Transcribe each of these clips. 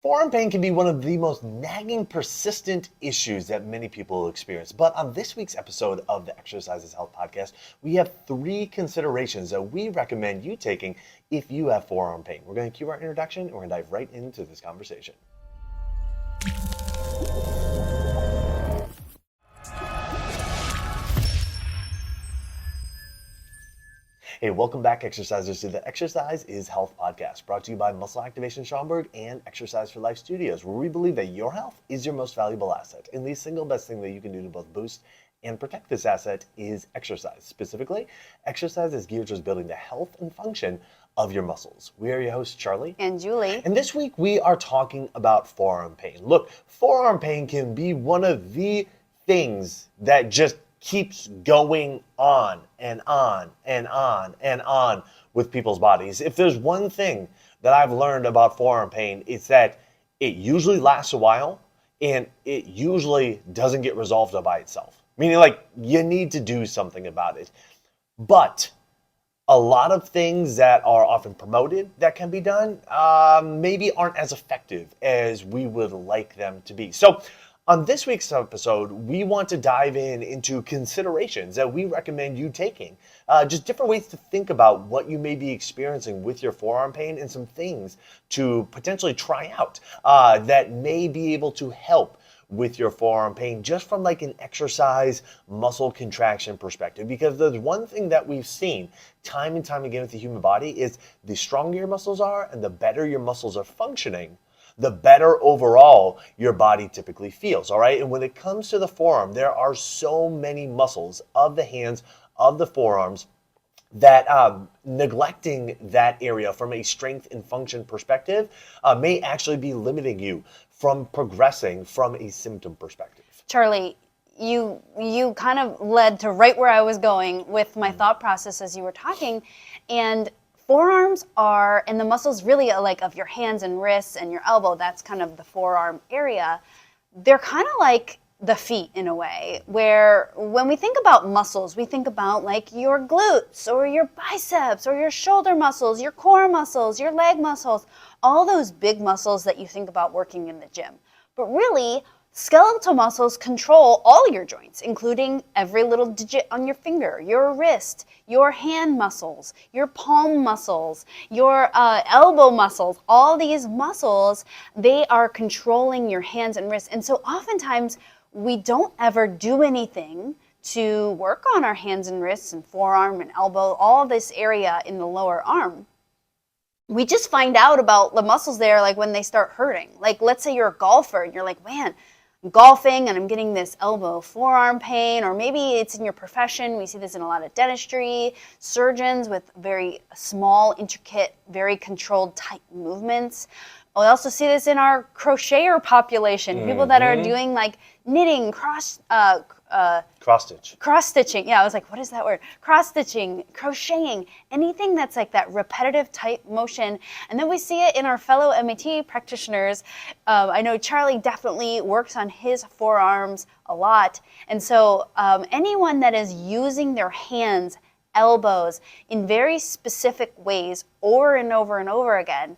Forearm pain can be one of the most nagging, persistent issues that many people experience. But on this week's episode of the Exercises Health Podcast, we have three considerations that we recommend you taking if you have forearm pain. We're going to cue our introduction and we're going to dive right into this conversation. Hey, welcome back, exercisers, to the Exercise is Health Podcast, brought to you by Muscle Activation Schaumburg and Exercise for Life Studios, where we believe that your health is your most valuable asset. And the single best thing that you can do to both boost and protect this asset is exercise. Specifically, exercise is geared towards building the health and function of your muscles. We are your hosts, Charlie and Julie. And this week we are talking about forearm pain. Look, forearm pain can be one of the things that just keeps going on and on and on and on with people's bodies. If there's one thing that I've learned about forearm pain, it's that it usually lasts a while and it usually doesn't get resolved by itself. Meaning, like, you need to do something about it. But a lot of things that are often promoted that can be done maybe aren't as effective as we would like them to be. So on this week's episode, we want to dive into considerations that we recommend you taking. Just different ways to think about what you may be experiencing with your forearm pain and some things to potentially try out that may be able to help with your forearm pain just from like an exercise muscle contraction perspective. Because there's one thing that we've seen time and time again with the human body is the stronger your muscles are and the better your muscles are functioning, the better overall your body typically feels, all right? And when it comes to the forearm, there are so many muscles of the hands, of the forearms, that neglecting that area from a strength and function perspective may actually be limiting you from progressing from a symptom perspective. Charlie, you kind of led to right where I was going with my thought process as you were talking. And forearms are, and the muscles really are like of your hands and wrists and your elbow, that's kind of the forearm area. They're kind of like the feet in a way, where when we think about muscles, we think about like your glutes or your biceps or your shoulder muscles, your core muscles, your leg muscles, all those big muscles that you think about working in the gym. But really, skeletal muscles control all your joints, including every little digit on your finger, your wrist, your hand muscles, your palm muscles, your elbow muscles. All these muscles, they are controlling your hands and wrists. And so oftentimes, we don't ever do anything to work on our hands and wrists and forearm and elbow, all this area in the lower arm. We just find out about the muscles there like when they start hurting. Like let's say you're a golfer and you're like, man, I'm golfing and I'm getting this elbow forearm pain, or maybe it's in your profession. We see this in a lot of dentistry, surgeons with very small, intricate, very controlled, tight movements. We also see this in our crocheter population, people that are doing like knitting, cross stitching. Yeah, I was like, what is that word? Cross stitching, crocheting, anything that's like that repetitive type motion. And then we see it in our fellow MAT practitioners. I know Charlie definitely works on his forearms a lot. And so anyone that is using their hands, elbows in very specific ways over and over and over again,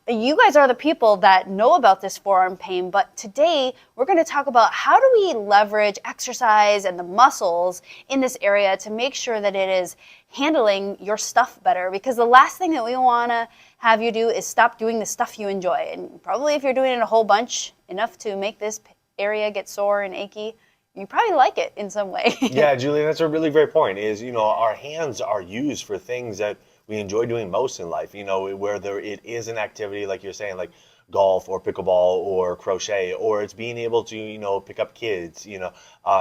you guys are the people that know about this forearm pain, but today we're going to talk about how do we leverage exercise and the muscles in this area to make sure that it is handling your stuff better, because the last thing that we want to have you do is stop doing the stuff you enjoy. And probably if you're doing it a whole bunch, enough to make this area get sore and achy, you probably like it in some way. Yeah, Julie, that's a really great point is, our hands are used for things that we enjoy doing most in life, whether it is an activity like you're saying, like golf or pickleball or crochet, or it's being able to, pick up kids,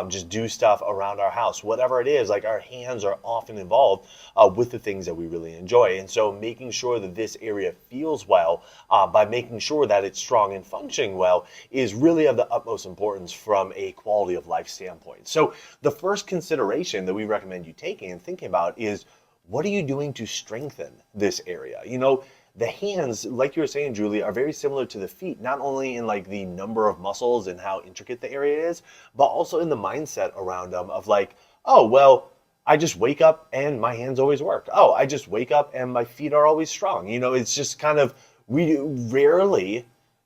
just do stuff around our house, whatever it is, like our hands are often involved with the things that we really enjoy. And so making sure that this area feels well by making sure that it's strong and functioning well is really of the utmost importance from a quality of life standpoint. So the first consideration that we recommend you taking and thinking about is, what are you doing to strengthen this area? The hands, like you were saying, Julie, are very similar to the feet, not only in like the number of muscles and how intricate the area is, but also in the mindset around them of like, oh, well, I just wake up and my hands always work. Oh, I just wake up and my feet are always strong. It's just kind of, we rarely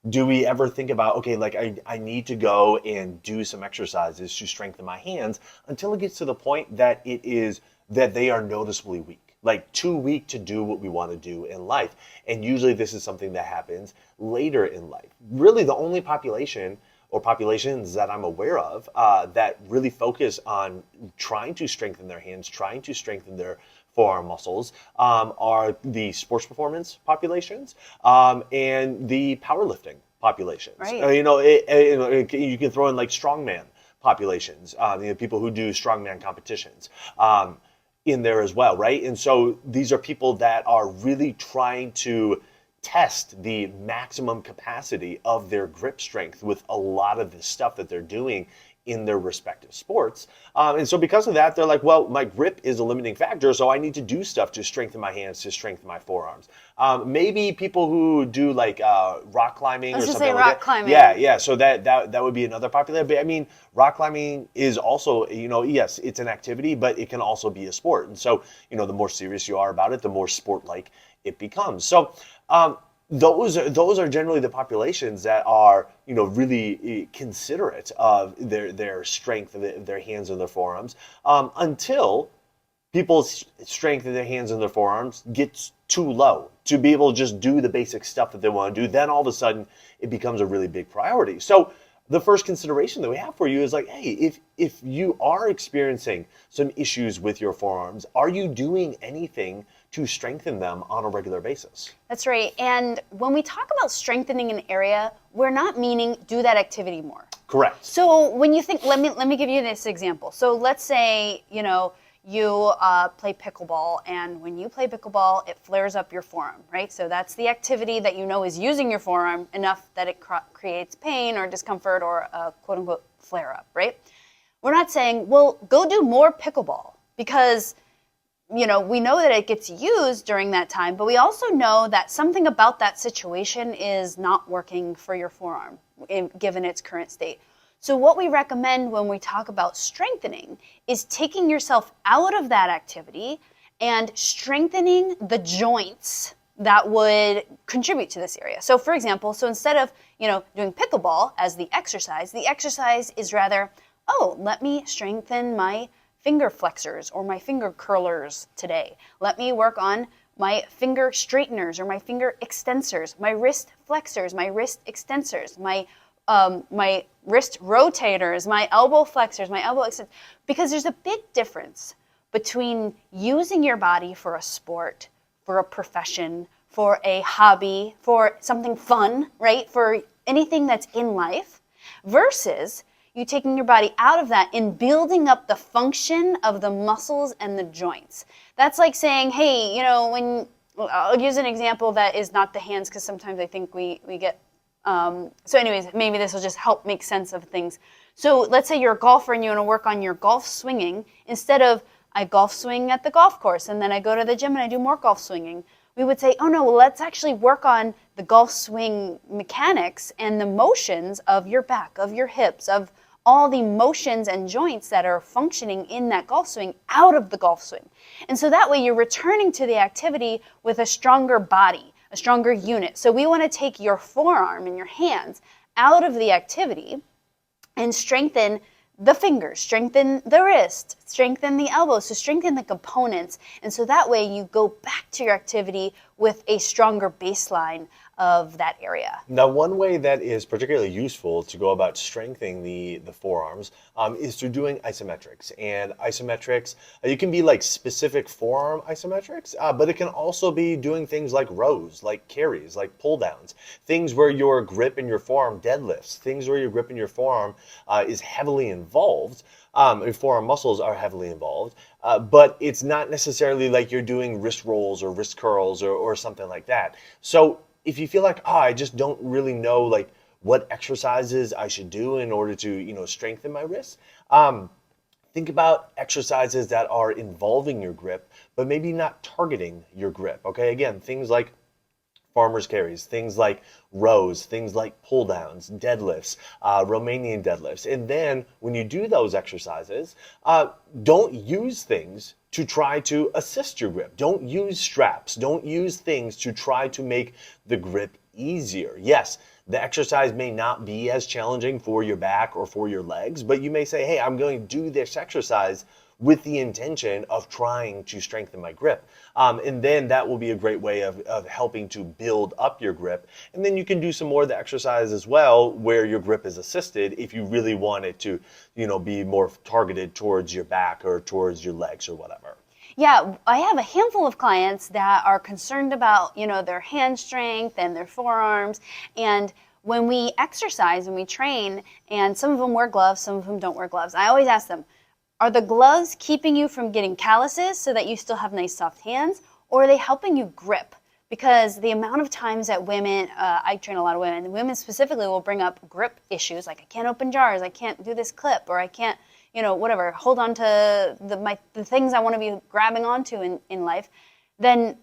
do we ever think about, okay, like I need to go and do some exercises to strengthen my hands until it gets to the point that they are noticeably weak, like too weak to do what we want to do in life. And usually this is something that happens later in life. Really the only population or populations that I'm aware of that really focus on trying to strengthen their hands, trying to strengthen their forearm muscles are the sports performance populations and the powerlifting populations. Right. You can throw in like strongman populations, people who do strongman competitions in there as well, right? And so these are people that are really trying to test the maximum capacity of their grip strength with a lot of the stuff that they're doing in their respective sports. And so because of that, they're like, well, my grip is a limiting factor, so I need to do stuff to strengthen my hands, to strengthen my forearms. Maybe people who do like rock climbing or something like that. Climbing. Yeah. So that would be another popular. But I mean, rock climbing is also, yes, it's an activity, but it can also be a sport. And so, the more serious you are about it, the more sport-like it becomes. So those are generally the populations that are really considerate of their strength of their hands and their forearms until people's strength in their hands and their forearms gets too low to be able to just do the basic stuff that they want to do. Then all of a sudden it becomes a really big priority. So the first consideration that we have for you is like, hey, if you are experiencing some issues with your forearms, are you doing anything to strengthen them on a regular basis? That's right. And when we talk about strengthening an area, we're not meaning do that activity more. Correct. So when you think, let me give you this example. So let's say, you play pickleball, and when you play pickleball, it flares up your forearm, right? So that's the activity that is using your forearm enough that it creates pain or discomfort or a quote-unquote flare-up, right? We're not saying, well, go do more pickleball because, we know that it gets used during that time, but we also know that something about that situation is not working for your forearm given its current state. So what we recommend when we talk about strengthening is taking yourself out of that activity and strengthening the joints that would contribute to this area. So for example, instead of, doing pickleball as the exercise is rather, let me strengthen my finger flexors or my finger curlers today. Let me work on my finger straighteners or my finger extensors, my wrist flexors, my wrist extensors, my wrist rotators, my elbow flexors, my elbow extensors, because there's a big difference between using your body for a sport, for a profession, for a hobby, for something fun, right? For anything that's in life, versus you taking your body out of that and building up the function of the muscles and the joints. That's like saying, hey, I'll use an example that is not the hands because sometimes I think we get so anyways, maybe this will just help make sense of things. So let's say you're a golfer and you want to work on your golf swinging. Instead of I golf swing at the golf course and then I go to the gym and I do more golf swinging, we would say, oh no, well, let's actually work on the golf swing mechanics and the motions of your back, of your hips, of all the motions and joints that are functioning in that golf swing out of the golf swing. And so that way you're returning to the activity with a stronger body, a stronger unit. So we want to take your forearm and your hands out of the activity and strengthen the fingers, strengthen the wrist, strengthen the elbows, so strengthen the components. And so that way you go back to your activity with a stronger baseline of that area. Now, one way that is particularly useful to go about strengthening the forearms is through doing isometrics. And isometrics, you can be like specific forearm isometrics, but it can also be doing things like rows, like carries, like pull downs, things where your grip in your forearm deadlifts, things where your grip in your forearm is heavily involved. Your forearm muscles are heavily involved, but it's not necessarily like you're doing wrist rolls or wrist curls or something like that. So if you feel like, I just don't really know like what exercises I should do in order to, strengthen my wrists, think about exercises that are involving your grip, but maybe not targeting your grip. Okay, again, things like farmer's carries, things like rows, things like pull downs, deadlifts, Romanian deadlifts. And then when you do those exercises, don't use things to try to assist your grip. Don't use straps. Don't use things to try to make the grip easier. Yes, the exercise may not be as challenging for your back or for your legs, but you may say, hey, I'm going to do this exercise with the intention of trying to strengthen my grip. And then that will be a great way of helping to build up your grip. And then you can do some more of the exercise as well where your grip is assisted if you really want it to, be more targeted towards your back or towards your legs or whatever. Yeah, I have a handful of clients that are concerned about, their hand strength and their forearms. And when we exercise and we train, and some of them wear gloves, some of them don't wear gloves, I always ask them, are the gloves keeping you from getting calluses so that you still have nice soft hands, or are they helping you grip? Because the amount of times that women, I train a lot of women, and women specifically will bring up grip issues, like I can't open jars, I can't do this clip, or I can't, whatever, hold on to the things I want to be grabbing onto in life. Then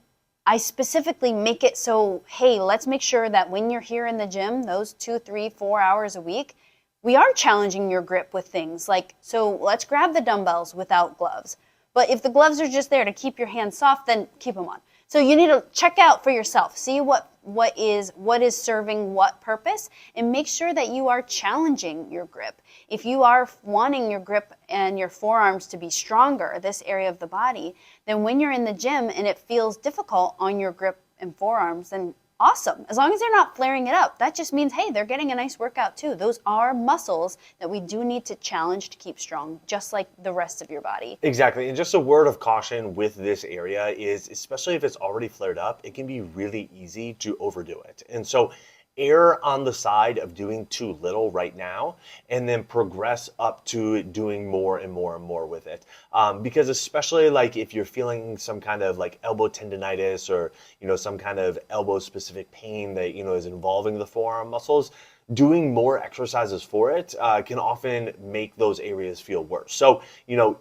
I specifically make it so, hey, let's make sure that when you're here in the gym, those 2, 3, 4 hours a week, we are challenging your grip with things like, so let's grab the dumbbells without gloves. But if the gloves are just there to keep your hands soft, then keep them on. So you need to check out for yourself, see what is serving what purpose, and make sure that you are challenging your grip. If you are wanting your grip and your forearms to be stronger, this area of the body, then when you're in the gym and it feels difficult on your grip and forearms, then awesome. As long as they're not flaring it up, that just means, hey, they're getting a nice workout too. Those are muscles that we do need to challenge to keep strong, just like the rest of your body. Exactly. And just a word of caution with this area is, especially if it's already flared up, it can be really easy to overdo it. And so err on the side of doing too little right now and then progress up to doing more and more and more with it. Because especially like if you're feeling some kind of like elbow tendonitis or, some kind of elbow specific pain that, is involving the forearm muscles, doing more exercises for it can often make those areas feel worse. So,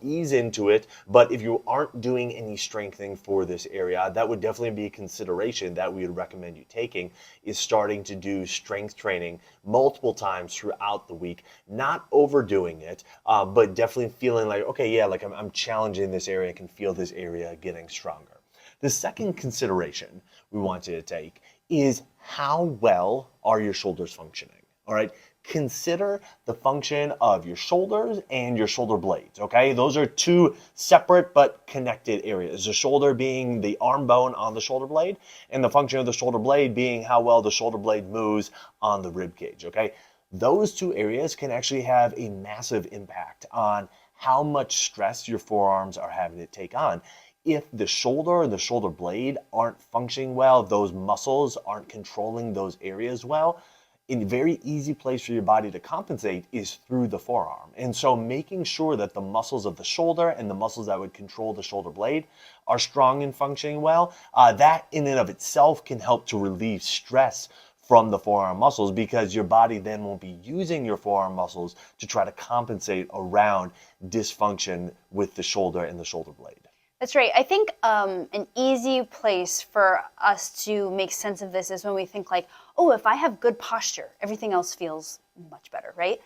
ease into it. But if you aren't doing any strengthening for this area, that would definitely be a consideration that we would recommend you taking, is starting to do strength training multiple times throughout the week, not overdoing it, but definitely feeling like, okay, yeah, like I'm challenging this area, I can feel this area getting stronger. The second consideration we want you to take is how well are your shoulders functioning, all right? Consider the function of your shoulders and your shoulder blades, okay? Those are two separate but connected areas. The shoulder being the arm bone on the shoulder blade, and the function of the shoulder blade being how well the shoulder blade moves on the rib cage, okay? Those two areas can actually have a massive impact on how much stress your forearms are having to take on. If the shoulder and the shoulder blade aren't functioning well, those muscles aren't controlling those areas well, a very easy place for your body to compensate is through the forearm. And so making sure that the muscles of the shoulder and the muscles that would control the shoulder blade are strong and functioning well, that in and of itself can help to relieve stress from the forearm muscles, because your body then won't be using your forearm muscles to try to compensate around dysfunction with the shoulder and the shoulder blade. That's right. I think an easy place for us to make sense of this is when we think like, oh, if I have good posture, everything else feels much better, right?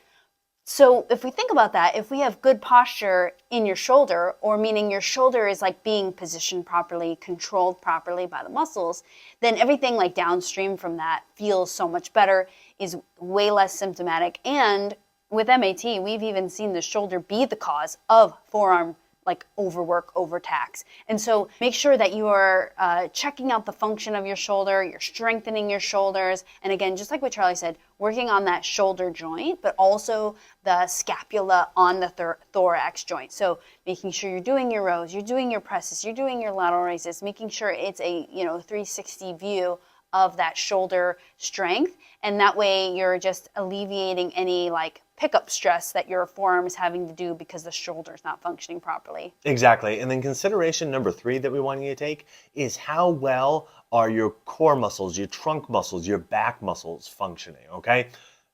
So if we think about that, if we have good posture in your shoulder, or meaning your shoulder is like being positioned properly, controlled properly by the muscles, then everything like downstream from that feels so much better, is way less symptomatic. And with MAT, we've even seen the shoulder be the cause of forearm like overwork, overtax. And so make sure that you are checking out the function of your shoulder, you're strengthening your shoulders. And again, just like what Charlie said, working on that shoulder joint, but also the scapula on the thorax joint. So making sure you're doing your rows, you're doing your presses, you're doing your lateral raises, making sure it's a 360 view of that shoulder strength. And that way you're just alleviating any like pickup stress that your forearm is having to do because the shoulder is not functioning properly. Exactly. And then consideration number 3 that we want you to take is how well are your core muscles, your trunk muscles, your back muscles functioning, okay?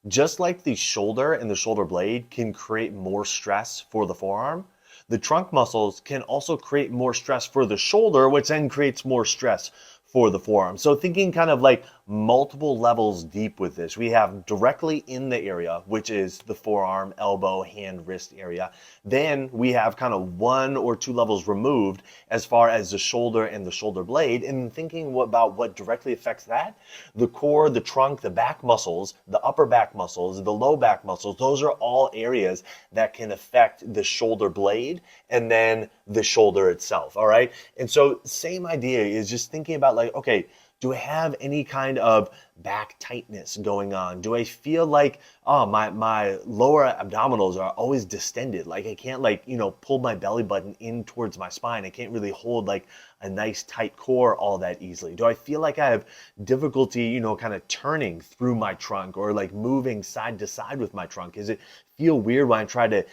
Just like the shoulder and the shoulder blade can create more stress for the forearm, the trunk muscles can also create more stress for the shoulder, which then creates more stress for the forearm. So thinking kind of like multiple levels deep with this, we have directly in the area, which is the forearm, elbow, hand, wrist area. Then we have kind of 1 or 2 levels removed as far as the shoulder and the shoulder blade. And thinking about what directly affects that, the core, the trunk, the back muscles, the upper back muscles, the low back muscles, those are all areas that can affect the shoulder blade and then the shoulder itself, all right? And so same idea is just thinking about like, okay, do I have any kind of back tightness going on? Do I feel like, oh, my lower abdominals are always distended? Like I can't like, pull my belly button in towards my spine. I can't really hold like a nice tight core all that easily. Do I feel like I have difficulty, kind of turning through my trunk or like moving side to side with my trunk? Is it feel weird when I try to,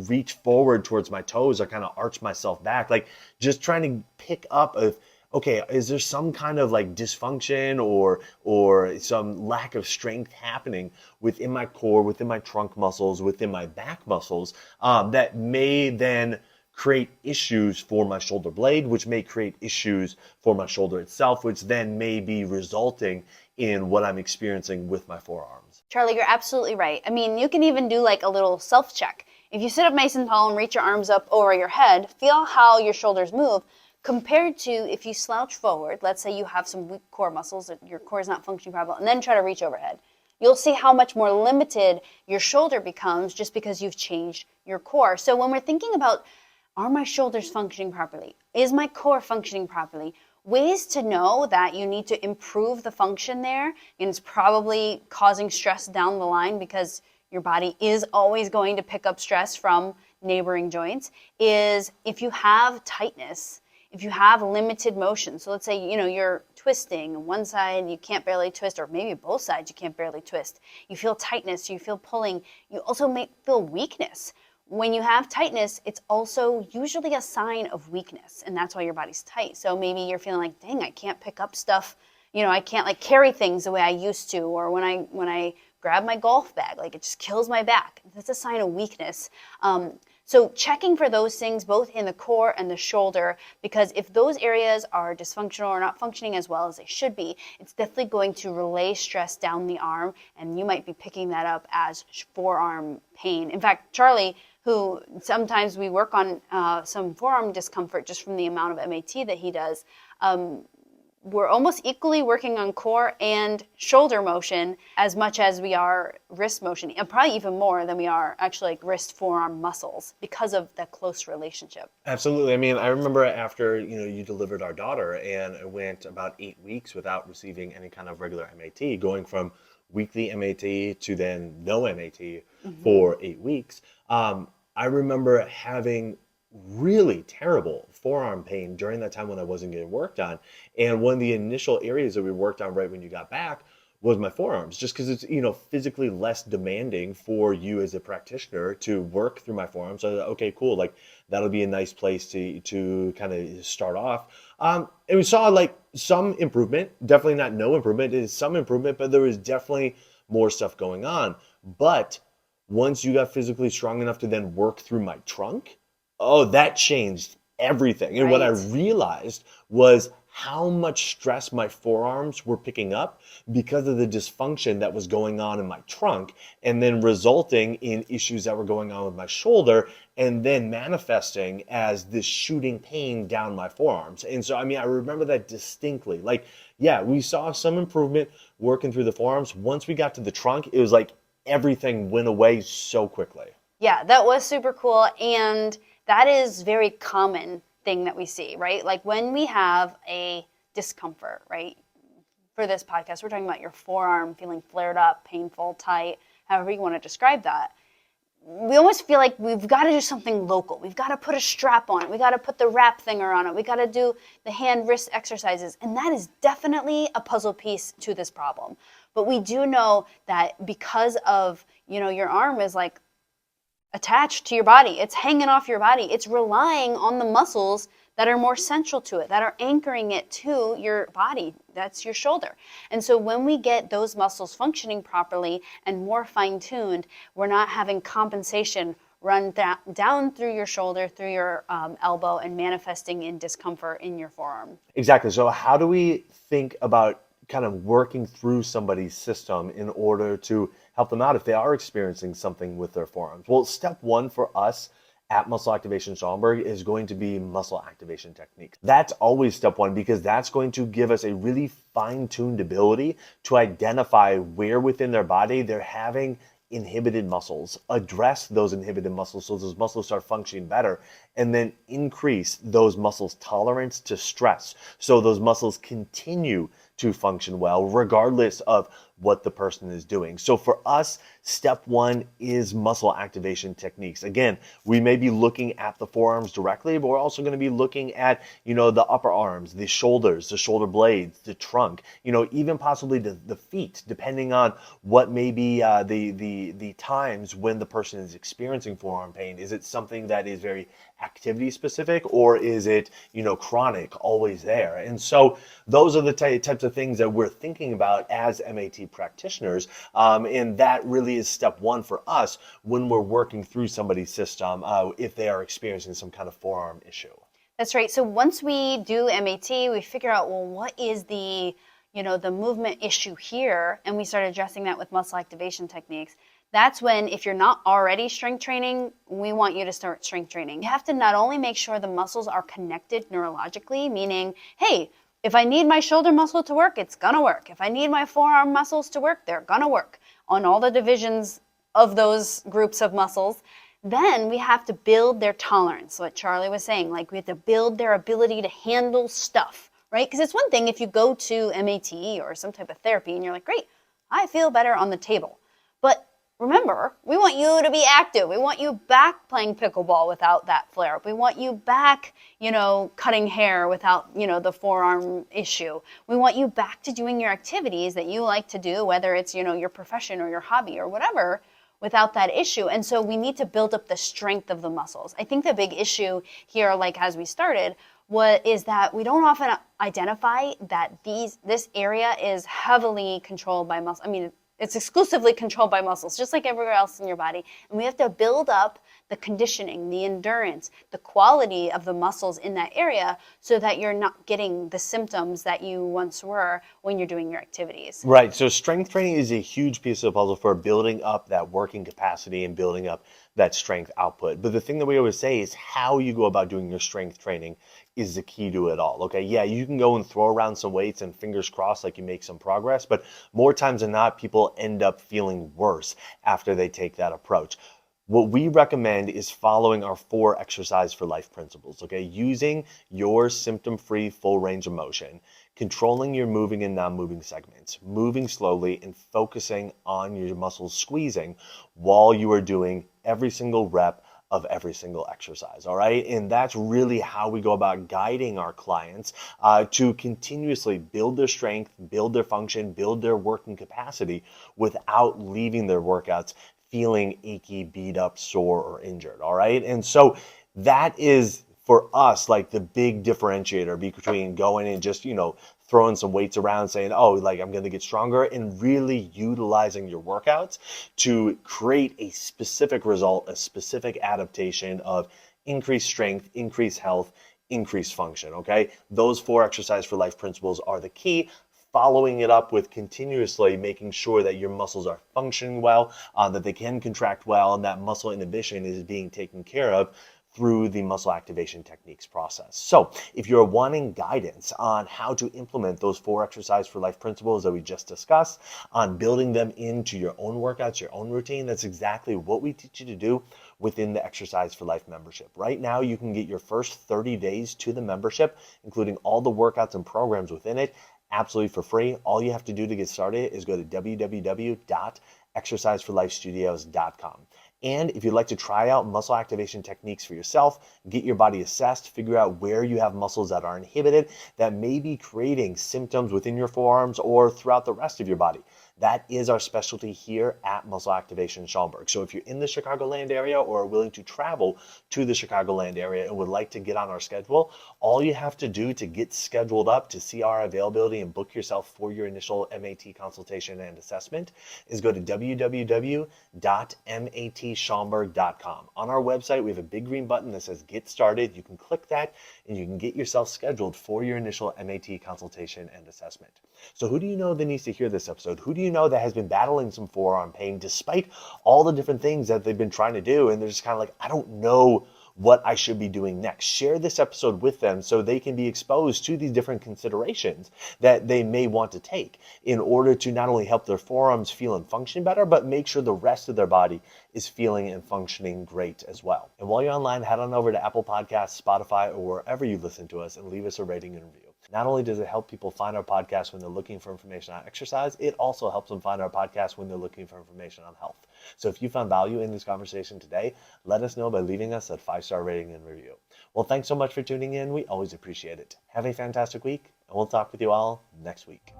reach forward towards my toes or kind of arch myself back? Like just trying to pick up of, okay, is there some kind of like dysfunction or some lack of strength happening within my core, within my trunk muscles, within my back muscles that may then create issues for my shoulder blade, which may create issues for my shoulder itself, which then may be resulting in what I'm experiencing with my forearms. Charlie, you're absolutely right. I mean, you can even do like a little self-check. If you sit up nice and tall and reach your arms up over your head, feel how your shoulders move. Compared to if you slouch forward, let's say you have some weak core muscles, that your core is not functioning properly, and then try to reach overhead. You'll see how much more limited your shoulder becomes just because you've changed your core. So when we're thinking about, are my shoulders functioning properly? Is my core functioning properly? Ways to know that you need to improve the function there, and it's probably causing stress down the line because your body is always going to pick up stress from neighboring joints, is if you have tightness, if you have limited motion. So let's say, you're twisting one side, you can't barely twist, or maybe both sides you can't barely twist. You feel tightness, you feel pulling. You also may feel weakness. When you have tightness, it's also usually a sign of weakness, and that's why your body's tight. So maybe you're feeling like, dang, I can't pick up stuff. I can't like carry things the way I used to, or when I grab my golf bag, like it just kills my back. That's a sign of weakness. So checking for those things both in the core and the shoulder, because if those areas are dysfunctional or not functioning as well as they should be, it's definitely going to relay stress down the arm, and you might be picking that up as forearm pain. In fact, Charlie, who sometimes we work on some forearm discomfort just from the amount of MAT that he does, we're almost equally working on core and shoulder motion as much as we are wrist motion, and probably even more than we are actually like wrist forearm muscles because of that close relationship. Absolutely. I mean, I remember after, you delivered our daughter and it went about 8 weeks without receiving any kind of regular MAT, going from weekly MAT to then no MAT for 8 weeks. I remember having really terrible forearm pain during that time when I wasn't getting worked on. And one of the initial areas that we worked on right when you got back was my forearms, just because it's, physically less demanding for you as a practitioner to work through my forearms. So, okay, cool. Like that'll be a nice place to kind of start off. And we saw like some improvement, definitely not no improvement. It is some improvement, but there was definitely more stuff going on. But once you got physically strong enough to then work through my trunk, oh, that changed everything. And what I realized was how much stress my forearms were picking up because of the dysfunction that was going on in my trunk, and then resulting in issues that were going on with my shoulder, and then manifesting as this shooting pain down my forearms. And so, I mean, I remember that distinctly. Like, yeah, we saw some improvement working through the forearms. Once we got to the trunk, it was like everything went away so quickly. Yeah, that was super cool. And that is very common thing that we see, right? Like when we have a discomfort, right? For this podcast, we're talking about your forearm feeling flared up, painful, tight, however you want to describe that. We almost feel like we've got to do something local. We've got to put a strap on it. We got to put the wrap thinger on it. We got to do the hand wrist exercises. And that is definitely a puzzle piece to this problem. But we do know that because of, your arm is like attached to your body. It's hanging off your body. It's relying on the muscles that are more central to it, that are anchoring it to your body. That's your shoulder. And so when we get those muscles functioning properly and more fine-tuned, we're not having compensation run down through your shoulder, through your elbow, and manifesting in discomfort in your forearm. Exactly. So how do we think about kind of working through somebody's system in order to help them out if they are experiencing something with their forearms? Well, step one for us at Muscle Activation Stromberg is going to be muscle activation techniques. That's always step one because that's going to give us a really fine-tuned ability to identify where within their body they're having inhibited muscles, address those inhibited muscles so those muscles start functioning better, and then increase those muscles' tolerance to stress so those muscles continue to function well regardless of what the person is doing. So for us, step one is muscle activation techniques. Again, we may be looking at the forearms directly, but we're also going to be looking at, the upper arms, the shoulders, the shoulder blades, the trunk, even possibly the feet, depending on what may be the times when the person is experiencing forearm pain. Is it something that is very activity specific, or is it, chronic, always there? And so those are the types of things that we're thinking about as MAT practitioners. And that really is step one for us when we're working through somebody's system if they are experiencing some kind of forearm issue. That's right. So once we do MAT, we figure out, well, what is the movement issue here? And we start addressing that with muscle activation techniques. That's when, if you're not already strength training, we want you to start strength training. You have to not only make sure the muscles are connected neurologically, meaning, hey, if I need my shoulder muscle to work, it's gonna work. If I need my forearm muscles to work, they're gonna work on all the divisions of those groups of muscles. Then we have to build their tolerance, what Charlie was saying, like we have to build their ability to handle stuff, right? Because it's one thing if you go to MAT or some type of therapy and you're like, great, I feel better on the table. But remember, we want you to be active. We want you back playing pickleball without that flare-up. We want you back, cutting hair without, the forearm issue. We want you back to doing your activities that you like to do, whether it's, your profession or your hobby or whatever, without that issue. And so we need to build up the strength of the muscles. I think the big issue here, like as we started, is that we don't often identify that this area is heavily controlled by muscle. I mean, it's exclusively controlled by muscles, just like everywhere else in your body. And we have to build up the conditioning, the endurance, the quality of the muscles in that area so that you're not getting the symptoms that you once were when you're doing your activities. Right. So strength training is a huge piece of the puzzle for building up that working capacity and building up that strength output. But the thing that we always say is how you go about doing your strength training is the key to it all. Okay, yeah, you can go and throw around some weights and fingers crossed like you make some progress, but more times than not, people end up feeling worse after they take that approach. What we recommend is following our 4 exercise for life principles, okay? Using your symptom-free full range of motion, controlling your moving and non-moving segments, moving slowly and focusing on your muscles squeezing while you are doing every single rep of every single exercise, all right? And that's really how we go about guiding our clients to continuously build their strength, build their function, build their working capacity without leaving their workouts feeling achy, beat up, sore, or injured, all right? And so that is, for us, like the big differentiator between going and just, throwing some weights around saying, oh, like I'm going to get stronger, and really utilizing your workouts to create a specific result, a specific adaptation of increased strength, increased health, increased function, okay? Those 4 exercise for life principles are the key. Following it up with continuously making sure that your muscles are functioning well, that they can contract well, and that muscle inhibition is being taken care of through the muscle activation techniques process. So if you're wanting guidance on how to implement those 4 exercise for life principles that we just discussed, on building them into your own workouts, your own routine, that's exactly what we teach you to do within the Exercise for Life membership. Right now, you can get your first 30 days to the membership, including all the workouts and programs within it, absolutely for free. All you have to do to get started is go to www.exerciseforlifestudios.com. And if you'd like to try out muscle activation techniques for yourself, get your body assessed, figure out where you have muscles that are inhibited that may be creating symptoms within your forearms or throughout the rest of your body, That is our specialty here at Muscle Activation Schaumburg. So if you're in the Chicagoland area or are willing to travel to the Chicagoland area and would like to get on our schedule, all you have to do to get scheduled up to see our availability and book yourself for your initial MAT consultation and assessment is go to www.matschaumburg.com. On our website, we have a big green button that says Get Started. You can click that and you can get yourself scheduled for your initial MAT consultation and assessment. So who do you know that needs to hear this episode? Who do you know that has been battling some forearm pain despite all the different things that they've been trying to do, and they're just kind of like, I don't know what I should be doing next? Share this episode with them so they can be exposed to these different considerations that they may want to take in order to not only help their forearms feel and function better, but make sure the rest of their body is feeling and functioning great as well. And while you're online, head on over to Apple Podcasts, Spotify, or wherever you listen to us and leave us a rating and review. Not only does it help people find our podcast when they're looking for information on exercise, it also helps them find our podcast when they're looking for information on health. So if you found value in this conversation today, let us know by leaving us a 5-star rating and review. Well, thanks so much for tuning in. We always appreciate it. Have a fantastic week, and we'll talk with you all next week.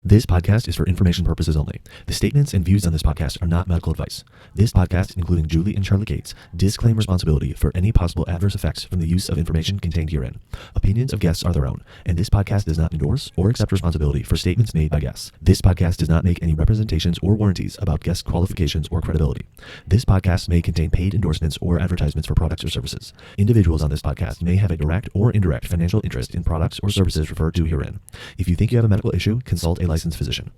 This podcast is for information purposes only. The statements and views on this podcast are not medical advice. This podcast, including Julie and Charlie Gates, disclaim responsibility for any possible adverse effects from the use of information contained herein. Opinions of guests are their own, and this podcast does not endorse or accept responsibility for statements made by guests. This podcast does not make any representations or warranties about guest qualifications or credibility. This podcast may contain paid endorsements or advertisements for products or services. Individuals on this podcast may have a direct or indirect financial interest in products or services referred to herein. If you think you have a medical issue, consult a licensed physician.